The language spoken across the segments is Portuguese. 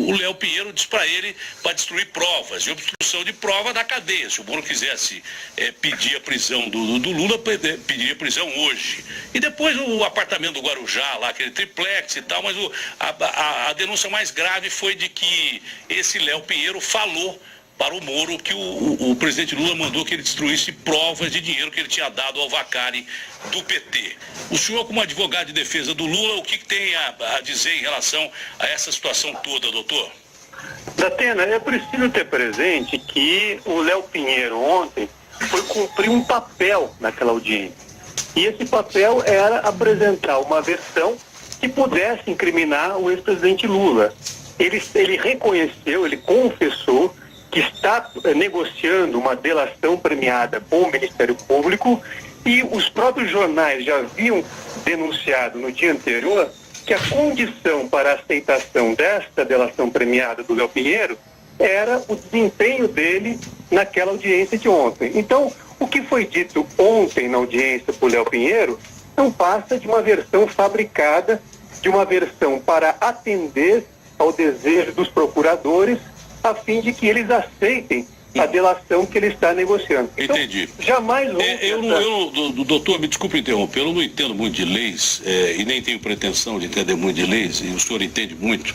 o Léo Pinheiro disse para ele para destruir provas, de obstrução de prova da cadeia. Se o Moro quisesse pedir a prisão do Lula, pediria prisão hoje. E depois o apartamento do Guarujá, lá, aquele triplex e tal, mas a denúncia mais grave foi de que esse Léo Pinheiro falou para o Moro que o presidente Lula mandou que ele destruísse provas de dinheiro que ele tinha dado ao Vacari do PT. O senhor, como advogado de defesa do Lula, o que tem a dizer em relação a essa situação toda, doutor? Datena, é preciso ter presente que o Léo Pinheiro ontem foi cumprir um papel naquela audiência. E esse papel era apresentar uma versão que pudesse incriminar o ex-presidente Lula. Ele reconheceu, ele confessou que está negociando uma delação premiada com o Ministério Público, e os próprios jornais já haviam denunciado no dia anterior que a condição para a aceitação desta delação premiada do Léo Pinheiro era o desempenho dele naquela audiência de ontem. Então, o que foi dito ontem na audiência por Léo Pinheiro não passa de uma versão fabricada, de uma versão para atender ao desejo dos procuradores, a fim de que eles aceitem a delação que ele está negociando. Então, entendi. Jamais doutor, me desculpe interromper, eu não entendo muito de leis e nem tenho pretensão de entender muito de leis, e o senhor entende muito,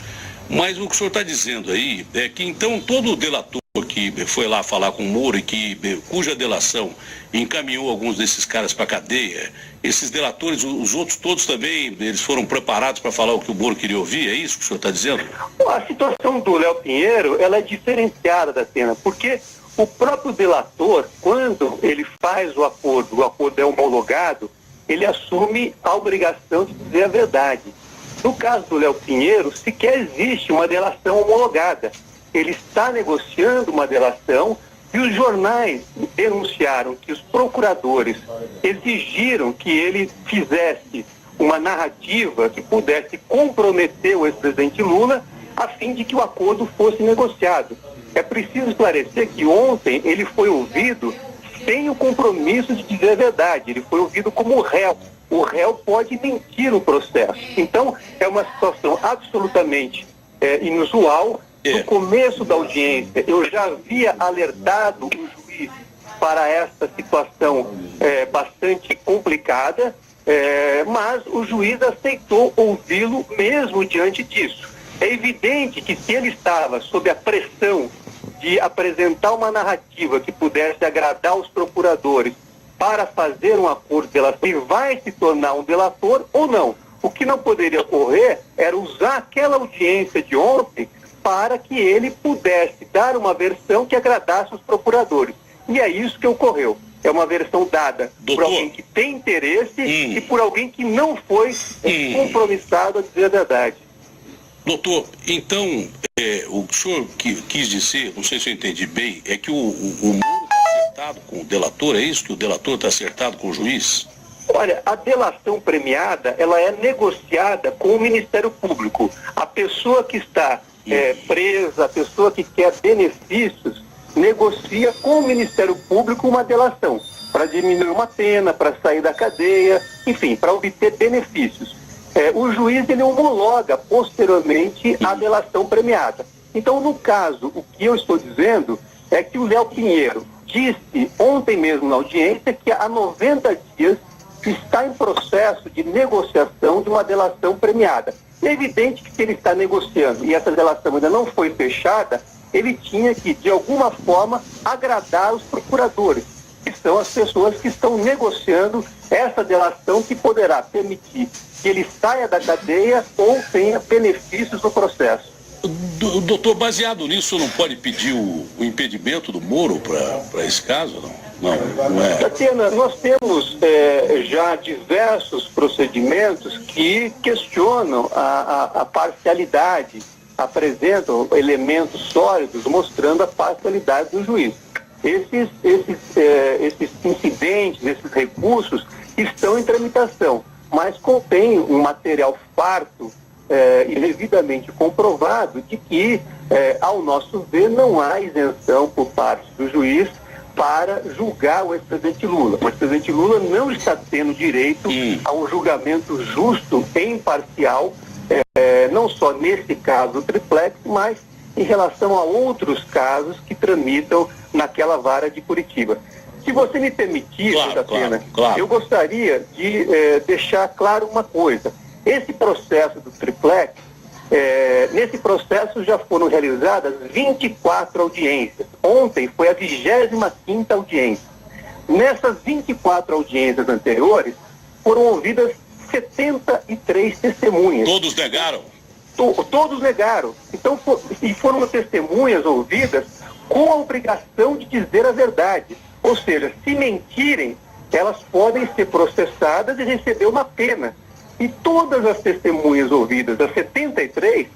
mas o que o senhor está dizendo aí é que então todo delator que foi lá falar com o Moro e cuja delação encaminhou alguns desses caras para a cadeia, esses delatores, os outros todos também, eles foram preparados para falar o que o Moro queria ouvir, é isso que o senhor está dizendo? A situação do Léo Pinheiro, ela é diferenciada da cena, porque o próprio delator, quando ele faz o acordo é homologado, ele assume a obrigação de dizer a verdade. No caso do Léo Pinheiro, sequer existe uma delação homologada. Ele está negociando uma delação e os jornais denunciaram que os procuradores exigiram que ele fizesse uma narrativa que pudesse comprometer o ex-presidente Lula a fim de que o acordo fosse negociado. É preciso esclarecer que ontem ele foi ouvido sem o compromisso de dizer a verdade, ele foi ouvido como réu. O réu pode mentir no processo. Então, é uma situação absolutamente inusual. No começo da audiência, eu já havia alertado o juiz para essa situação bastante complicada, mas o juiz aceitou ouvi-lo mesmo diante disso. É evidente que se ele estava sob a pressão de apresentar uma narrativa que pudesse agradar os procuradores para fazer um acordo de delação, ele vai se tornar um delator ou não. O que não poderia ocorrer era usar aquela audiência de ontem para que ele pudesse dar uma versão que agradasse os procuradores. E é isso que ocorreu. É uma versão dada por alguém que tem interesse e por alguém que não foi compromissado a dizer a verdade. Doutor, então, o que o senhor quis dizer, não sei se eu entendi bem, é que o Moro está acertado com o delator, é isso? Que o delator está acertado com o juiz? Olha, a delação premiada, ela é negociada com o Ministério Público. A pessoa que está presa, a pessoa que quer benefícios, negocia com o Ministério Público uma delação para diminuir uma pena, para sair da cadeia, enfim, para obter benefícios. O juiz, ele homologa posteriormente a delação premiada. Então, no caso, o que eu estou dizendo é que o Léo Pinheiro disse ontem mesmo na audiência que há 90 dias está em processo de negociação de uma delação premiada. É evidente que se ele está negociando e essa delação ainda não foi fechada, ele tinha que, de alguma forma, agradar os procuradores, que são as pessoas que estão negociando essa delação que poderá permitir que ele saia da cadeia ou tenha benefícios no processo. Doutor, baseado nisso, não pode pedir o impedimento do Moro para esse caso, não? Não é. Datena, nós temos já diversos procedimentos que questionam a parcialidade, apresentam elementos sólidos mostrando a parcialidade do juiz. Esses incidentes, esses recursos estão em tramitação, mas contém um material farto e devidamente comprovado de que, ao nosso ver, não há isenção por parte do juiz para julgar o ex-presidente Lula. O ex-presidente Lula não está tendo direito a um julgamento justo e imparcial, não não só nesse caso do triplex, mas em relação a outros casos que tramitam naquela vara de Curitiba. Se você me permitir, claro. eu gostaria de deixar claro uma coisa. Esse processo do triplex, nesse processo já foram realizadas 24 audiências. Ontem foi a 25ª audiência. Nessas 24 audiências anteriores, foram ouvidas 73 testemunhas. Todos negaram? Todos negaram. Então, foram testemunhas ouvidas com a obrigação de dizer a verdade. Ou seja, se mentirem, elas podem ser processadas e receber uma pena. E todas as testemunhas ouvidas, as 73,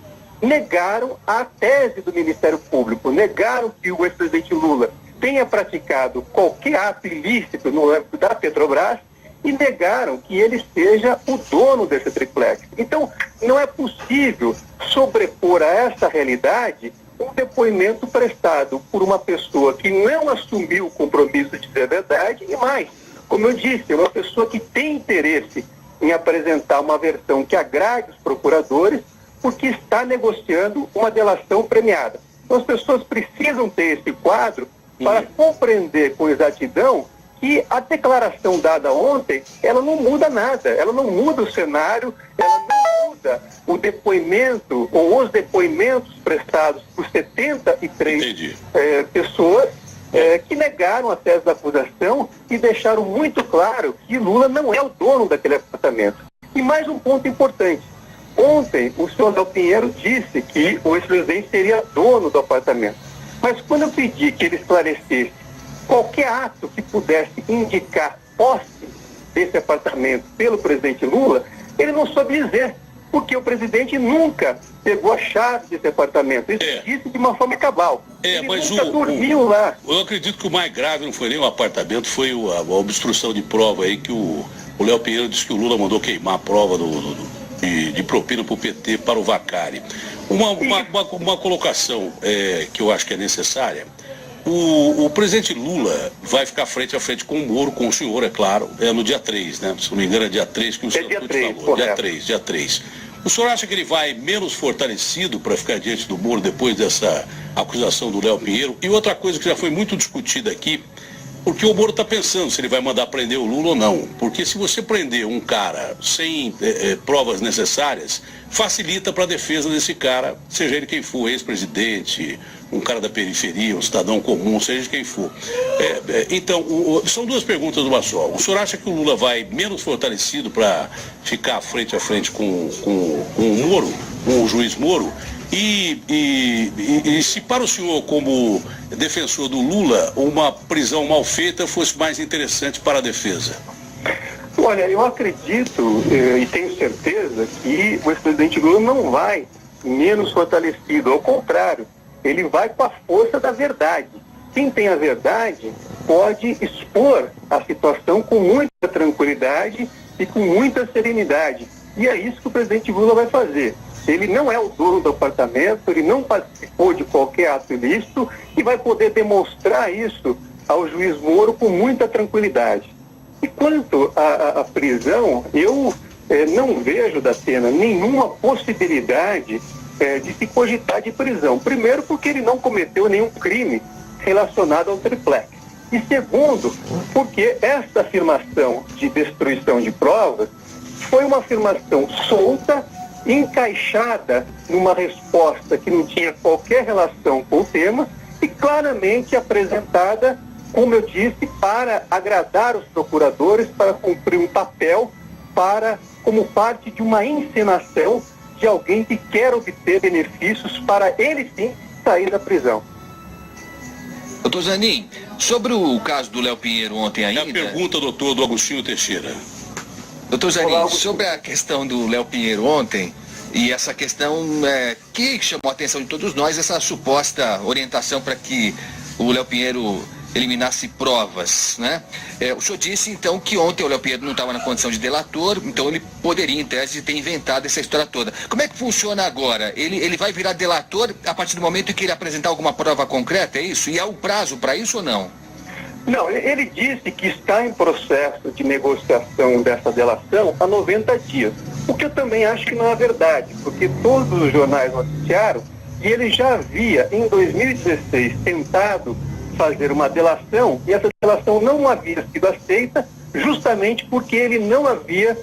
negaram a tese do Ministério Público, negaram que o ex-presidente Lula tenha praticado qualquer ato ilícito no âmbito da Petrobras e negaram que ele seja o dono desse triplex. Então, não é possível sobrepor a essa realidade um depoimento prestado por uma pessoa que não assumiu o compromisso de dizer a verdade e mais, como eu disse, é uma pessoa que tem interesse em apresentar uma versão que agrade os procuradores porque está negociando uma delação premiada. Então as pessoas precisam ter esse quadro para compreender com exatidão que a declaração dada ontem, ela não muda nada, ela não muda o cenário, ela não muda o depoimento ou os depoimentos prestados por 73 pessoas que negaram a tese da acusação e deixaram muito claro que Lula não é o dono daquele apartamento. E mais um ponto importante. Ontem, o senhor Léo Pinheiro disse que o ex-presidente seria dono do apartamento. Mas quando eu pedi que ele esclarecesse qualquer ato que pudesse indicar posse desse apartamento pelo presidente Lula, ele não soube dizer, porque o presidente nunca pegou a chave desse apartamento. Isso disse de uma forma cabal. Ele mas nunca dormiu lá. Eu acredito que o mais grave não foi nem o apartamento, foi a obstrução de prova aí que o Léo Pinheiro disse que o Lula mandou queimar a prova de propina para o PT para o Vacari. Uma colocação que eu acho que é necessária. O presidente Lula vai ficar frente a frente com o Moro, com o senhor, é claro, no dia 3, né? Se não me engano é dia 3 que o senhor falou. Dia 3. O senhor acha que ele vai menos fortalecido para ficar diante do Moro depois dessa acusação do Léo Pinheiro? E outra coisa que já foi muito discutida aqui, porque o Moro está pensando se ele vai mandar prender o Lula ou não. Porque se você prender um cara sem provas necessárias, facilita para a defesa desse cara, seja ele quem for, ex-presidente, um cara da periferia, um cidadão comum, seja quem for. Então, são duas perguntas numa só. O senhor acha que o Lula vai menos fortalecido para ficar frente a frente com o Moro, com o juiz Moro? E se para o senhor, como defensor do Lula, uma prisão mal feita fosse mais interessante para a defesa? Olha, eu acredito e tenho certeza que o ex-presidente Lula não vai menos fortalecido, ao contrário, ele vai com a força da verdade. Quem tem a verdade pode expor a situação com muita tranquilidade e com muita serenidade. E é isso que o presidente Lula vai fazer. Ele não é o dono do apartamento, ele não participou de qualquer ato ilícito e vai poder demonstrar isso ao juiz Moro com muita tranquilidade. E quanto à prisão, eu não vejo, Datena, nenhuma possibilidade de se cogitar de prisão. Primeiro, porque ele não cometeu nenhum crime relacionado ao triplex. E segundo, porque essa afirmação de destruição de provas foi uma afirmação solta, encaixada numa resposta que não tinha qualquer relação com o tema e claramente apresentada, como eu disse, para agradar os procuradores, para cumprir um papel, como parte de uma encenação de alguém que quer obter benefícios para ele sim sair da prisão. Doutor Zanin, sobre o caso do Léo Pinheiro ontem ainda... É a pergunta, doutor, do Agostinho Teixeira. Doutor Zanin, sobre a questão do Léo Pinheiro ontem, e essa questão que chamou a atenção de todos nós, essa suposta orientação para que o Léo Pinheiro eliminasse provas, né? O senhor disse, então, que ontem o Léo Pinheiro não estava na condição de delator, então ele poderia, em tese, ter inventado essa história toda. Como é que funciona agora? Ele vai virar delator a partir do momento em que ele apresentar alguma prova concreta, é isso? E há um prazo para isso ou não? Não, ele disse que está em processo de negociação dessa delação há 90 dias. O que eu também acho que não é verdade, porque todos os jornais noticiaram que ele já havia, em 2016, tentado fazer uma delação, e essa delação não havia sido aceita, justamente porque ele não havia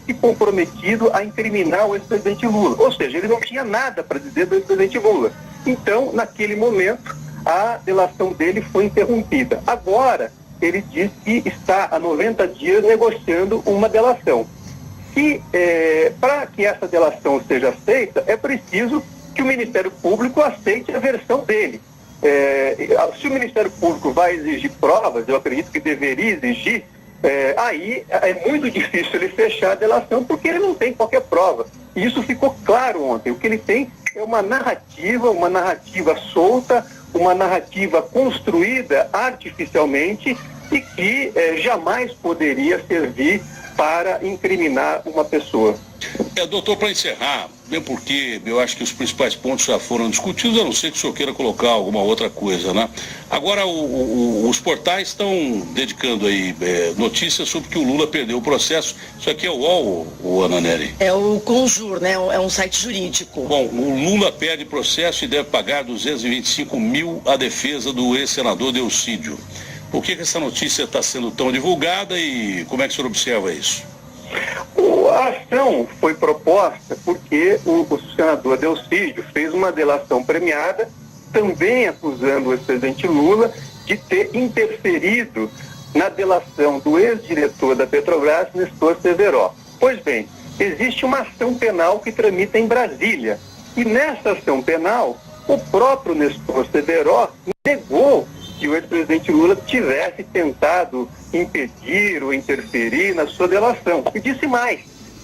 se comprometido a incriminar o ex-presidente Lula. Ou seja, ele não tinha nada para dizer do ex-presidente Lula. Então, naquele momento, a delação dele foi interrompida. Agora, ele diz que está há 90 dias negociando uma delação. E para que essa delação seja aceita, é preciso que o Ministério Público aceite a versão dele. Se o Ministério Público vai exigir provas, eu acredito que deveria exigir, aí é muito difícil ele fechar a delação, porque ele não tem qualquer prova. E isso ficou claro ontem. O que ele tem é uma narrativa solta, uma narrativa construída artificialmente e que jamais poderia servir para incriminar uma pessoa. Doutor, para encerrar, bem porque eu acho que os principais pontos já foram discutidos, a não ser que o senhor queira colocar alguma outra coisa, né? Agora, os portais estão dedicando aí notícias sobre que o Lula perdeu o processo. Isso aqui é o UOL, o Ana Nery? É o Conjur, né? É um site jurídico. Bom, o Lula perde processo e deve pagar 225 mil à defesa do ex-senador Delcídio. Por que essa notícia está sendo tão divulgada e como é que o senhor observa isso? A ação foi proposta porque o senador Delcídio fez uma delação premiada, também acusando o ex-presidente Lula de ter interferido na delação do ex-diretor da Petrobras, Nestor Severó. Pois bem, existe uma ação penal que tramita em Brasília. E nessa ação penal, o próprio Nestor Severó negou que o ex-presidente Lula tivesse tentado impedir ou interferir na sua delação. E disse mais,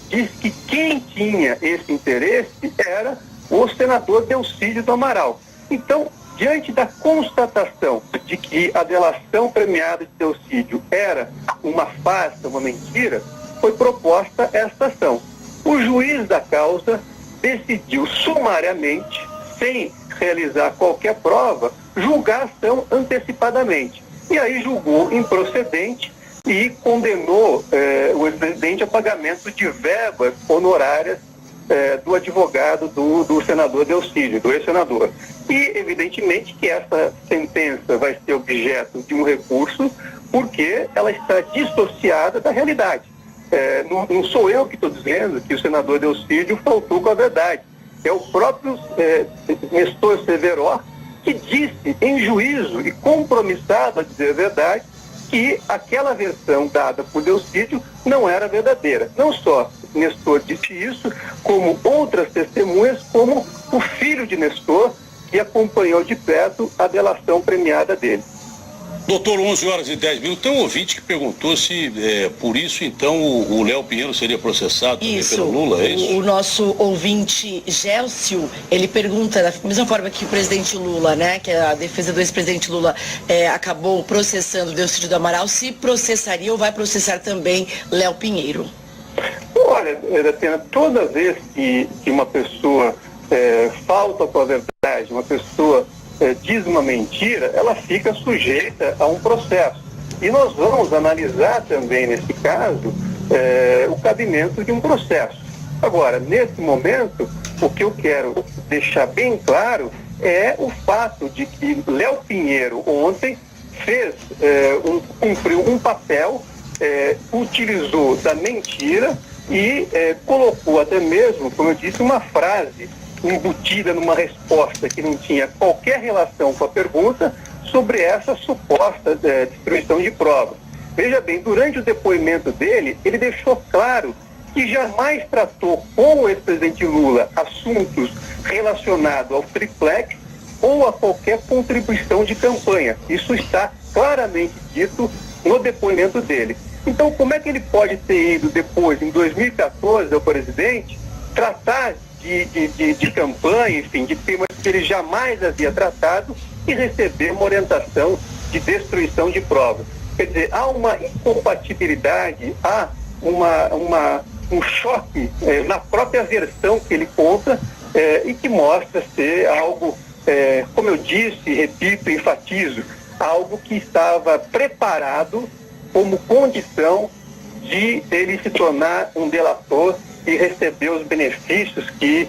disse que quem tinha esse interesse era o senador Delcídio do Amaral. Então, diante da constatação de que a delação premiada de Delcídio era uma farsa, uma mentira, foi proposta esta ação. O juiz da causa decidiu sumariamente, sem realizar qualquer prova, julgar a ação antecipadamente. E aí julgou improcedente e condenou o ex-presidente a pagamento de verbas honorárias do advogado do senador Delcídio, do ex-senador. E, evidentemente, que essa sentença vai ser objeto de um recurso porque ela está dissociada da realidade. Não sou eu que estou dizendo que o senador Delcídio faltou com a verdade. É o próprio Nestor Severó que disse em juízo e compromissado a dizer a verdade que aquela versão dada por Delcídio não era verdadeira. Não só Nestor disse isso, como outras testemunhas, como o filho de Nestor, que acompanhou de perto a delação premiada dele. Doutor, 11h10. Tem um ouvinte que perguntou se, por isso, então, o Léo Pinheiro seria processado também pelo Lula, é isso? O nosso ouvinte Gélcio, ele pergunta, da mesma forma que o presidente Lula, né, que a defesa do ex-presidente Lula acabou processando o Delcídio do Amaral, se processaria ou vai processar também Léo Pinheiro? Olha, Datena, toda vez que uma pessoa falta com a verdade, uma pessoa diz uma mentira, ela fica sujeita a um processo. E nós vamos analisar também, nesse caso, o cabimento de um processo. Agora, nesse momento, o que eu quero deixar bem claro é o fato de que Léo Pinheiro ontem cumpriu um papel, utilizou da mentira e colocou até mesmo, como eu disse, uma frase embutida numa resposta que não tinha qualquer relação com a pergunta sobre essa suposta destruição de provas. Veja bem, durante o depoimento dele, ele deixou claro que jamais tratou com o ex-presidente Lula assuntos relacionados ao triplex ou a qualquer contribuição de campanha. Isso está claramente dito no depoimento dele. Então, como é que ele pode ter ido depois, em 2014, ao presidente, tratar de campanha, enfim, de temas que ele jamais havia tratado e receber uma orientação de destruição de provas? Quer dizer, há uma incompatibilidade, há um choque na própria versão que ele conta e que mostra ser algo, como eu disse, repito, enfatizo, algo que estava preparado como condição de ele se tornar um delator e receber os benefícios que